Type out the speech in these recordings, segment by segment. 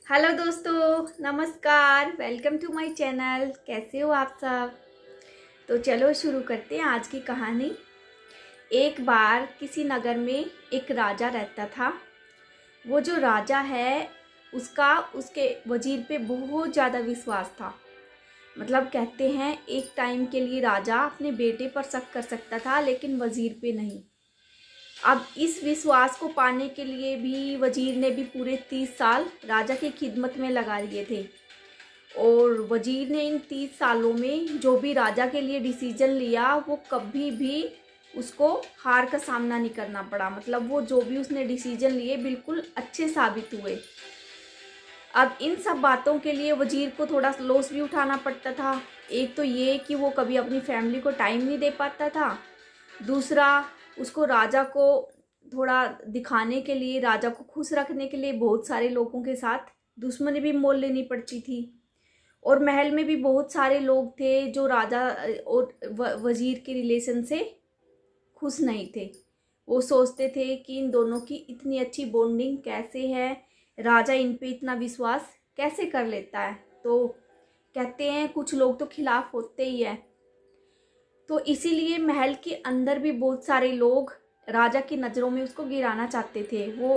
Hello दोस्तों, नमस्कार। Welcome to my channel. कैसे हो आप सब? तो चलो शुरू करते हैं आज की कहानी। एक बार किसी नगर में एक राजा रहता था। वो जो राजा है उसका उसके वजीर पे बहुत ज़्यादा विश्वास था। मतलब कहते हैं एक टाइम के लिए राजा अपने बेटे पर शक कर सकता था लेकिन वजीर पे नहीं। अब इस विश्वास को पाने के लिए भी वजीर ने भी पूरे 30 साल राजा की खिदमत में लगा दिए थे। और वजीर ने इन 30 सालों में जो भी राजा के लिए डिसीजन लिया वो कभी भी उसको हार का सामना नहीं करना पड़ा। मतलब वो जो भी उसने डिसीजन लिए बिल्कुल अच्छे साबित हुए। अब इन सब बातों के लिए वजीर को थोड़ा लॉस भी उठाना पड़ता था। एक तो ये कि वो कभी अपनी फैमिली को टाइम नहीं दे पाता था। दूसरा, उसको राजा को थोड़ा दिखाने के लिए, राजा को खुश रखने के लिए बहुत सारे लोगों के साथ दुश्मनी भी मोल लेनी पड़ती थी। और महल में भी बहुत सारे लोग थे जो राजा और वजीर के रिलेशन से खुश नहीं थे। वो सोचते थे कि इन दोनों की इतनी अच्छी बॉन्डिंग कैसे है, राजा इन पे इतना विश्वास कैसे कर लेता है। तो कहते हैं कुछ लोग तो खिलाफ होते ही है। तो इसीलिए महल के अंदर भी बहुत सारे लोग राजा की नज़रों में उसको गिराना चाहते थे। वो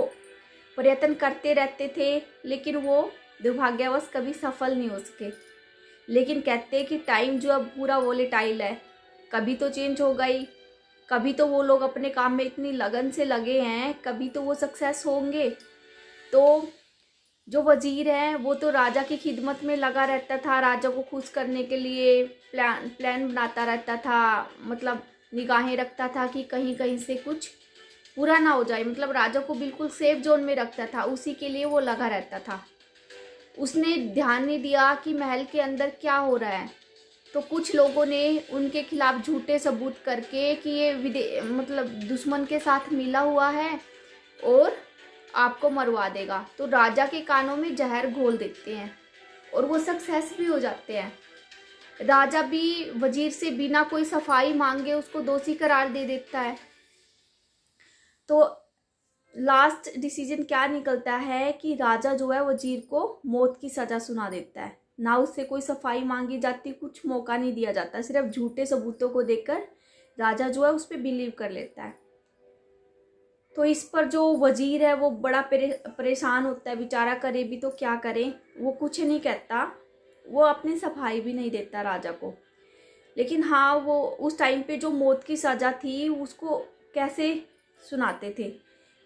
प्रयत्न करते रहते थे लेकिन वो दुर्भाग्यवश कभी सफल नहीं हो सके। लेकिन कहते हैं कि टाइम जो अब पूरा वोलेटाइल है, कभी तो चेंज होगा ही। कभी तो वो लोग अपने काम में इतनी लगन से लगे हैं, कभी तो वो सक्सेस होंगे। तो जो वजीर है वो तो राजा की खिदमत में लगा रहता था, राजा को खुश करने के लिए प्लान बनाता रहता था। मतलब निगाहें रखता था कि कहीं कहीं से कुछ पूरा ना हो जाए। मतलब राजा को बिल्कुल सेफ जोन में रखता था, उसी के लिए वो लगा रहता था। उसने ध्यान नहीं दिया कि महल के अंदर क्या हो रहा है। तो कुछ लोगों ने उनके खिलाफ झूठे सबूत करके कि ये मतलब दुश्मन के साथ मिला हुआ है और आपको मरवा देगा, तो राजा के कानों में जहर घोल देते हैं और वो सक्सेस भी हो जाते हैं। राजा भी वजीर से बिना कोई सफाई मांगे उसको दोषी करार दे देता है। तो लास्ट डिसीजन क्या निकलता है कि राजा जो है वजीर को मौत की सजा सुना देता है। ना उससे कोई सफाई मांगी जाती, कुछ मौका नहीं दिया जाता, सिर्फ झूठे सबूतों को देखकर राजा जो है उस पर बिलीव कर लेता है। तो इस पर जो वजीर है वो बड़ा परेशान होता है बेचारा, करे भी तो क्या करे। वो कुछ नहीं कहता, वो अपनी सफाई भी नहीं देता राजा को। लेकिन हाँ, वो उस टाइम पे जो मौत की सज़ा थी उसको कैसे सुनाते थे।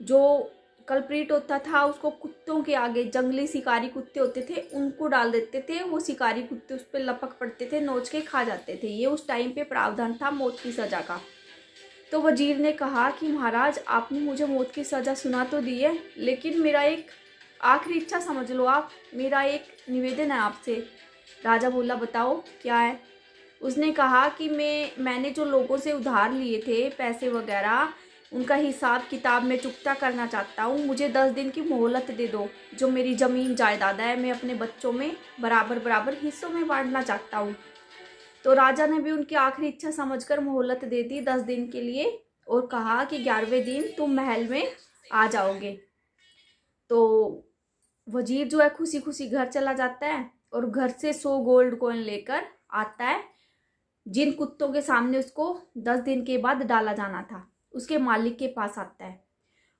जो कल्प्रिट होता था उसको कुत्तों के आगे, जंगली शिकारी कुत्ते होते थे उनको डाल देते थे। वो शिकारी कुत्ते उस पर लपक पड़ते थे, नोच के खा जाते थे। ये उस टाइम पे प्रावधान था मौत की सज़ा का। तो वजीर ने कहा कि महाराज, आपने मुझे मौत की सज़ा सुना तो दी है, लेकिन मेरा एक आखिरी इच्छा समझ लो आप, मेरा एक निवेदन है आपसे। राजा बोला, बताओ क्या है। उसने कहा कि मैंने जो लोगों से उधार लिए थे पैसे वगैरह, उनका हिसाब किताब मैं चुकता करना चाहता हूँ। मुझे 10 दिन की मोहलत दे दो। जो मेरी ज़मीन जायदाद है मैं अपने बच्चों में बराबर बराबर हिस्सों में बांटना चाहता हूँ। तो राजा ने भी उनकी आखिरी इच्छा समझकर मोहलत दे दी 10 दिन के लिए और कहा कि 11वें दिन तुम महल में आ जाओगे। तो वजीर जो है खुशी खुशी घर चला जाता है और घर से 100 गोल्ड कॉइन लेकर आता है, जिन कुत्तों के सामने उसको 10 दिन के बाद डाला जाना था। उसके मालिक के पास आता है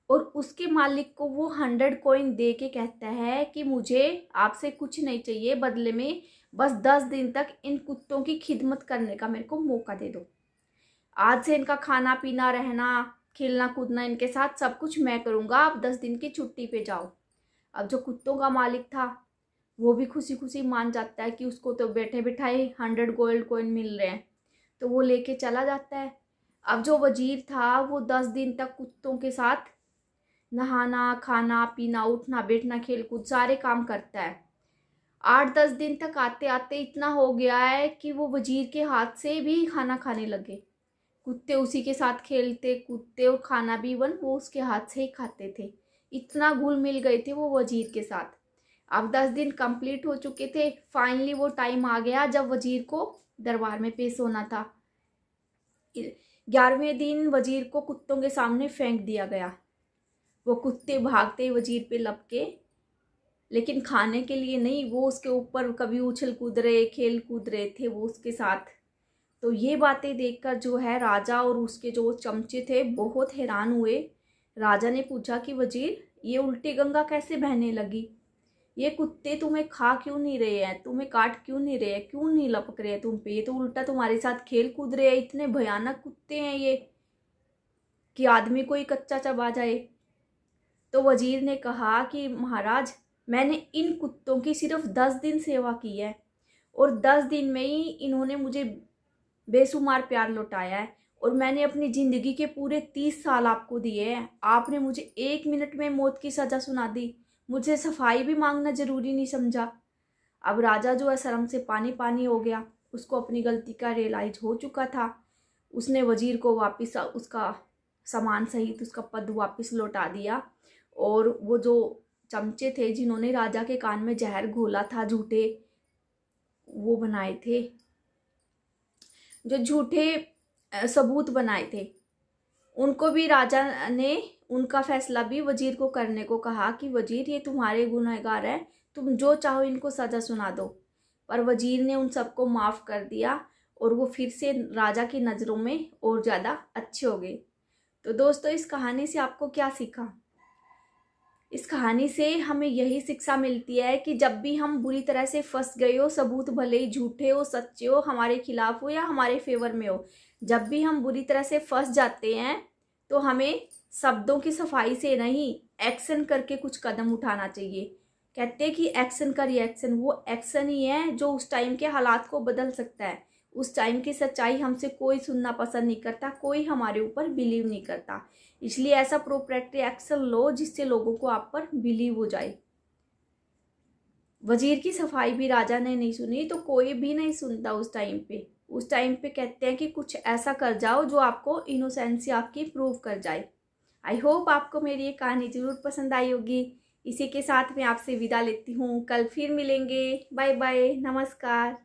और उसके मालिक को वो 100 कॉइन दे के कहता है कि मुझे आपसे कुछ नहीं चाहिए, बदले में बस 10 दिन तक इन कुत्तों की खिदमत करने का मेरे को मौका दे दो। आज से इनका खाना पीना, रहना, खेलना कूदना इनके साथ सब कुछ मैं करूँगा, आप 10 दिन की छुट्टी पे जाओ। अब जो कुत्तों का मालिक था वो भी खुशी खुशी मान जाता है कि उसको तो बैठे बिठाए 100 गोल्ड कॉइन मिल रहे हैं, तो वो लेके चला जाता है। अब जो वजीर था वो 10 दिन तक कुत्तों के साथ नहाना, खाना पीना, उठना बैठना, खेल कूद सारे काम करता है। 8-10 दिन तक आते आते इतना हो गया है कि वो वजीर के हाथ से भी खाना खाने लगे। कुत्ते उसी के साथ खेलते कूदते और खाना भी इवन वो उसके हाथ से ही खाते थे। इतना घुल मिल गए थे वो वजीर के साथ। अब 10 दिन कंप्लीट हो चुके थे। फाइनली वो टाइम आ गया जब वजीर को दरबार में पेश होना था। 11वें दिन वजीर को कुत्तों के सामने फेंक दिया गया। वो कुत्ते भागते वजीर पे लपके लेकिन खाने के लिए नहीं, वो उसके ऊपर कभी उछल कूद रहे, खेल कूद रहे थे वो उसके साथ। तो ये बातें देखकर जो है राजा और उसके जो चमचे थे बहुत हैरान हुए। राजा ने पूछा कि वजीर, ये उल्टी गंगा कैसे बहने लगी? ये कुत्ते तुम्हें खा क्यों नहीं रहे हैं, तुम्हें काट क्यों नहीं रहे हैं, क्यों नहीं लपक रहे हैं तुम पे? ये तो उल्टा तुम्हारे साथ खेल कूद रहे हैं। इतने भयानक कुत्ते हैं ये कि आदमी को ही कच्चा चबा जाए। तो वजीर ने कहा कि महाराज, मैंने इन कुत्तों की सिर्फ 10 दिन सेवा की है और 10 दिन में ही इन्होंने मुझे बेशुमार प्यार लौटाया है, और मैंने अपनी ज़िंदगी के पूरे 30 साल आपको दिए हैं। आपने मुझे 1 मिनट में मौत की सज़ा सुना दी, मुझे सफाई भी मांगना ज़रूरी नहीं समझा। अब राजा जो है शर्म से पानी पानी हो गया, उसको अपनी गलती का रियलाइज हो चुका था। उसने वजीर को वापस उसका सामान सहित उसका पद वापस लौटा दिया, और वो जो चमचे थे जिन्होंने राजा के कान में जहर घोला था, झूठे वो बनाए थे, जो झूठे सबूत बनाए थे, उनको भी राजा ने उनका फैसला भी वजीर को करने को कहा कि वजीर, ये तुम्हारे गुनहगार हैं, तुम जो चाहो इनको सज़ा सुना दो। पर वजीर ने उन सबको माफ़ कर दिया और वो फिर से राजा की नज़रों में और ज़्यादा अच्छे हो गए। तो दोस्तों, इस कहानी से आपको क्या सीखा? इस कहानी से हमें यही शिक्षा मिलती है कि जब भी हम बुरी तरह से फंस गए हो, सबूत भले ही झूठे हो, सच्चे हो, हमारे खिलाफ हो या हमारे फेवर में हो, जब भी हम बुरी तरह से फंस जाते हैं तो हमें शब्दों की सफाई से नहीं, एक्शन करके कुछ कदम उठाना चाहिए। कहते हैं कि एक्शन का रिएक्शन, वो एक्शन ही है जो उस टाइम के हालात को बदल सकता है। उस टाइम की सच्चाई हमसे कोई सुनना पसंद नहीं करता, कोई हमारे ऊपर बिलीव नहीं करता, इसलिए ऐसा प्रोप्रेक्टिव एक्शन लो जिससे लोगों को आप पर बिलीव हो जाए। वजीर की सफाई भी राजा ने नहीं सुनी, तो कोई भी नहीं सुनता उस टाइम पे। उस टाइम पे कहते हैं कि कुछ ऐसा कर जाओ जो आपको इनोसेंसी आपकी प्रूव कर जाए। आई होप आपको मेरी ये कहानी जरूर पसंद आई होगी। इसी के साथ मैं आपसे विदा लेती हूँ, कल फिर मिलेंगे। बाय बाय, नमस्कार।